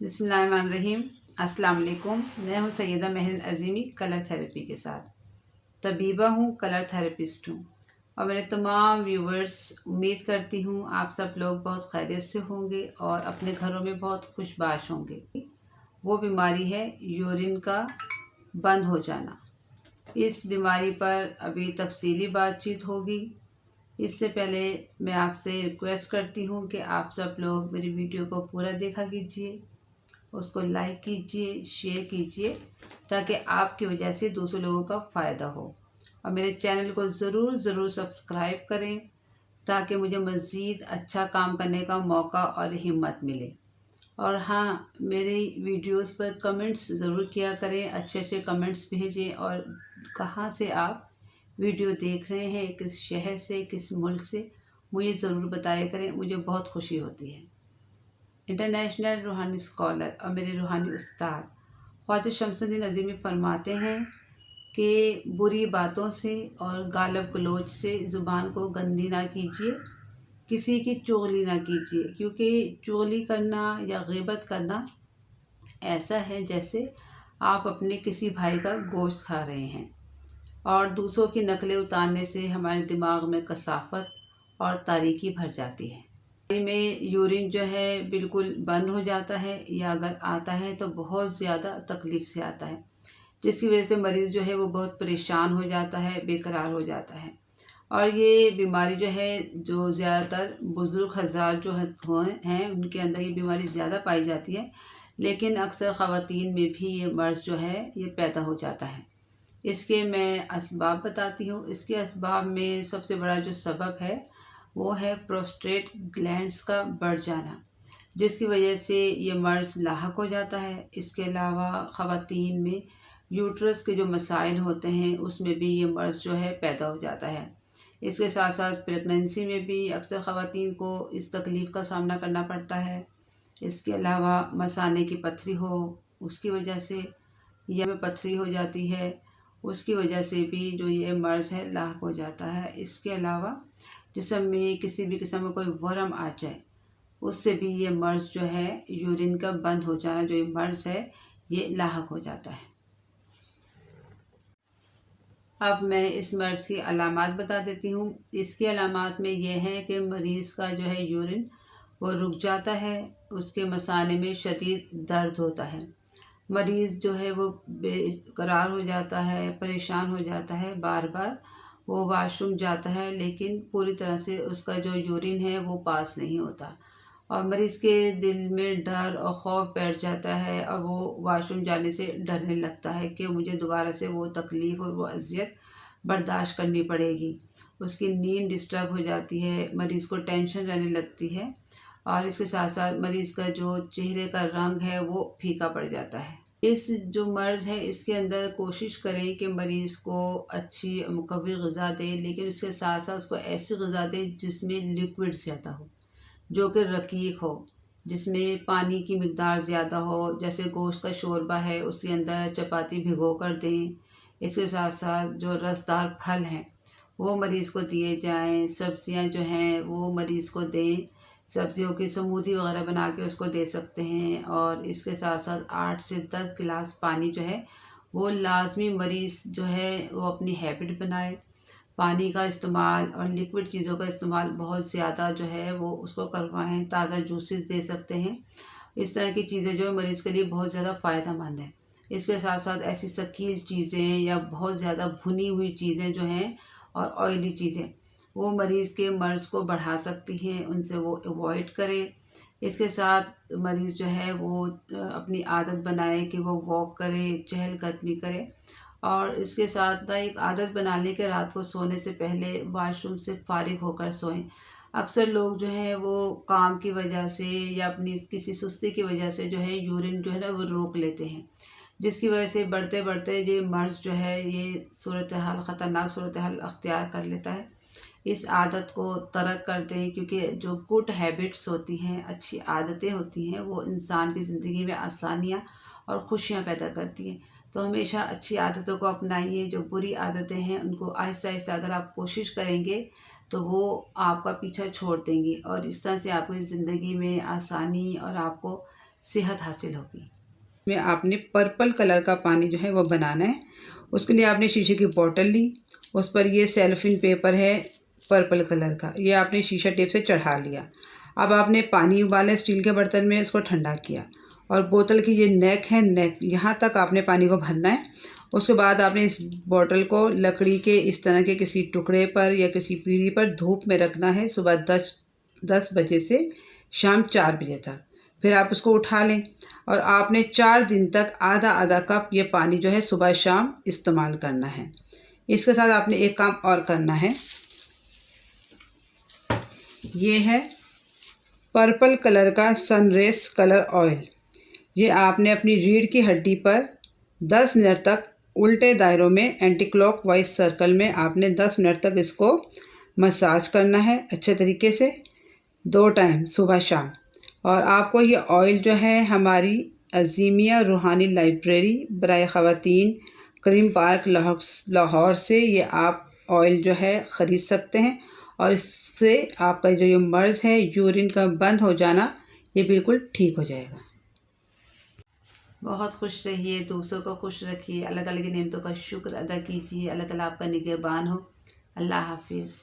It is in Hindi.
बिस्मिल्लाहिर्रहमानिर्रहीम। अस्सलाम वालेकुम। मैं हूँ सैयदा महरिन अज़ीमी कलर थेरेपी के साथ। तबीबा हूँ, कलर थेरेपिस्ट हूँ। और मेरे तमाम व्यूवर्स, उम्मीद करती हूँ आप सब लोग बहुत खैरियत से होंगे और अपने घरों में बहुत खुशबाश होंगे। वो बीमारी है यूरिन का बंद हो जाना। इस बीमारी पर अभी तफसीली बातचीत होगी। इससे पहले मैं आपसे रिक्वेस्ट करती हूँ कि आप सब लोग मेरी वीडियो को पूरा देखा कीजिए, उसको लाइक कीजिए, शेयर कीजिए, ताकि आपकी वजह से दूसरे लोगों का फ़ायदा हो। और मेरे चैनल को ज़रूर सब्सक्राइब करें ताकि मुझे मज़ीद अच्छा काम करने का मौका और हिम्मत मिले। और हाँ, मेरी वीडियोस पर कमेंट्स ज़रूर किया करें, अच्छे अच्छे कमेंट्स भेजें। और कहाँ से आप वीडियो देख रहे हैं, किस शहर से, किस मुल्क से, मुझे ज़रूर बताया करें, मुझे बहुत खुशी होती है। इंटरनेशनल रूहानी स्कॉलर और मेरे रूहानी उस्ताद ख्वाजा शमसुद्दीन अज़ीमी फरमाते हैं कि बुरी बातों से और गालब गलोच से ज़ुबान को गंदी ना कीजिए, किसी की चुगली ना कीजिए, क्योंकि चुगली करना या ग़ीबत करना ऐसा है जैसे आप अपने किसी भाई का गोश्त खा रहे हैं। और दूसरों की नकलें उतारने से हमारे दिमाग में कसाफत और तारीकी भर जाती है। में यूरिन जो है बिल्कुल बंद हो जाता है, या अगर आता है तो बहुत ज़्यादा तकलीफ़ से आता है, जिसकी वजह से मरीज़ जो है वो बहुत परेशान हो जाता है, बेकरार हो जाता है। और ये बीमारी जो है, जो ज़्यादातर बुज़ुर्ग हज़ार जो हैं उनके अंदर ये बीमारी ज़्यादा पाई जाती है, लेकिन अक्सर ख़वातीन में भी ये मर्ज़ जो है ये पैदा हो जाता है। इसके मैं असबाब बताती हूँ। इसके असबाब में सबसे बड़ा जो सबब है वो है प्रोस्टेट ग्लैंड्स का बढ़ जाना, जिसकी वजह से ये मर्ज़ लाहक हो जाता है। इसके अलावा ख़वातीन में यूट्रस के जो मसाइल होते हैं उसमें भी ये मर्ज़ जो है पैदा हो जाता है। इसके साथ साथ प्रेगनेंसी में भी अक्सर ख़वातीन को इस तकलीफ़ का सामना करना पड़ता है। इसके अलावा मसाने की पथरी हो, उसकी वजह से, या में पथरी हो जाती है, उसकी वजह से भी जो ये मर्ज़ है लाहक हो जाता है। इसके अलावा जिस्म में किसी भी किस्म का कोई वर्म आ जाए, उससे भी ये मर्ज़ जो है यूरिन का बंद हो जाना, जो ये मर्ज़ है ये लाहक हो जाता है। अब मैं इस मर्ज़ की अलामात बता देती हूँ। इसकी अलामात में ये है कि मरीज़ का जो है यूरिन वो रुक जाता है, उसके मसाने में शदीद दर्द होता है, मरीज़ जो है वो बेकरार हो जाता है, परेशान हो जाता है, बार बार वो वाशरूम जाता है लेकिन पूरी तरह से उसका जो यूरिन है वो पास नहीं होता। और मरीज़ के दिल में डर और ख़ौफ बैठ जाता है और वो वाशरूम जाने से डरने लगता है कि मुझे दोबारा से वो तकलीफ़ और वो अज़ियत बर्दाश्त करनी पड़ेगी। उसकी नींद डिस्टर्ब हो जाती है, मरीज़ को टेंशन रहने लगती है, और इसके साथ साथ मरीज़ का जो चेहरे का रंग है वो फीका पड़ जाता है। इस जो मर्ज़ है इसके अंदर कोशिश करें कि मरीज़ को अच्छी मुकव्वी ग़िज़ा दें, लेकिन इसके साथ साथ उसको ऐसी ग़िज़ा दें जिसमें लिक्विड ज़्यादा हो, जो कि रक़ीक़ हो, जिसमें पानी की मिक़दार ज़्यादा हो। जैसे गोश्त का शोरबा है, उसके अंदर चपाती भिगो कर दें। इसके साथ साथ जो रसदार फल हैं वो मरीज़ को दिए जाएँ, सब्ज़ियाँ जो हैं वो मरीज़ को दें, सब्ज़ियों की स्मूदी वग़ैरह बना के उसको दे सकते हैं। और इसके साथ साथ 8 से 10 गिलास पानी जो है वो लाज़मी मरीज़ जो है वो अपनी हैबिट बनाए। पानी का इस्तेमाल और लिक्विड चीज़ों का इस्तेमाल बहुत ज़्यादा जो है वो उसको करवाएँ। ताज़ा जूसेस दे सकते हैं। इस तरह की चीज़ें जो है मरीज़ के लिए बहुत ज़्यादा फ़ायदेमंद हैं। इसके साथ साथ ऐसी शकील चीज़ें या बहुत ज़्यादा भुनी हुई चीज़ें जो हैं और ऑयली चीज़ें, वो मरीज़ के मर्ज़ को बढ़ा सकती हैं, उनसे वो अवॉइड करें। इसके साथ मरीज़ जो है वो अपनी आदत बनाए कि वो वॉक करे, चहलकदमी करे। और इसके साथ ना एक आदत बना लें कि रात को सोने से पहले वॉशरूम से फ़ारिग होकर सोएं। अक्सर लोग जो हैं वो काम की वजह से या अपनी किसी सुस्ती की वजह से जो है यूरिन जो है ना वो रोक लेते हैं, जिसकी वजह से बढ़ते बढ़ते ये मर्ज़ जो है ये सूरत हाल ख़तरनाक सूरत हाल अख्तियार कर लेता है। इस आदत को तर्क कर दें, क्योंकि जो गुड हैबिट्स होती हैं, अच्छी आदतें होती हैं, वो इंसान की ज़िंदगी में आसानियाँ और खुशियाँ पैदा करती हैं। तो हमेशा अच्छी आदतों को अपनाइए। जो बुरी आदतें हैं उनको आहिस्ता आहिस्ता अगर आप कोशिश करेंगे तो वो आपका पीछा छोड़ देंगी, और इस तरह से आपकी ज़िंदगी में आसानी और आपको सेहत हासिल होगी। में आपने पर्पल कलर का पानी जो है वो बनाना है। उसके लिए आपने शीशे की बोतल ली, उस पर ये सेलोफेन पेपर है पर्पल कलर का, ये आपने शीशा टेप से चढ़ा लिया। अब आपने पानी उबाला स्टील के बर्तन में, इसको ठंडा किया और बोतल की ये नेक है, नेक यहाँ तक आपने पानी को भरना है। उसके बाद आपने इस बोतल को लकड़ी के इस तरह के किसी टुकड़े पर या किसी पीढ़ी पर धूप में रखना है सुबह 10 बजे से शाम 4 बजे तक। फिर आप उसको उठा लें और आपने 4 दिन तक आधा आधा कप ये पानी जो है सुबह शाम इस्तेमाल करना है। इसके साथ आपने एक काम और करना है, ये है पर्पल कलर का सनरेस कलर ऑयल। ये आपने अपनी रीढ़ की हड्डी पर 10 मिनट तक उल्टे दायरों में एंटी क्लॉकवाइज सर्कल में आपने 10 मिनट तक इसको मसाज करना है अच्छे तरीके से, 2 टाइम सुबह शाम। और आपको ये ऑयल जो है हमारी अज़ीमिया रूहानी लाइब्रेरी बराए ख़वातीन करीम पार्क लाहौर से ये आप ऑयल जो है ख़रीद सकते हैं और इससे आपका जो ये मर्ज़ है यूरिन का बंद हो जाना ये बिल्कुल ठीक हो जाएगा। बहुत खुश रहिए, दूसरों को खुश रखिए, अल्लाह ताला की नेमतों का शुक्र अदा कीजिए। अल्लाह ताला आपका निगहबान हो। अल्लाह हाफिज़।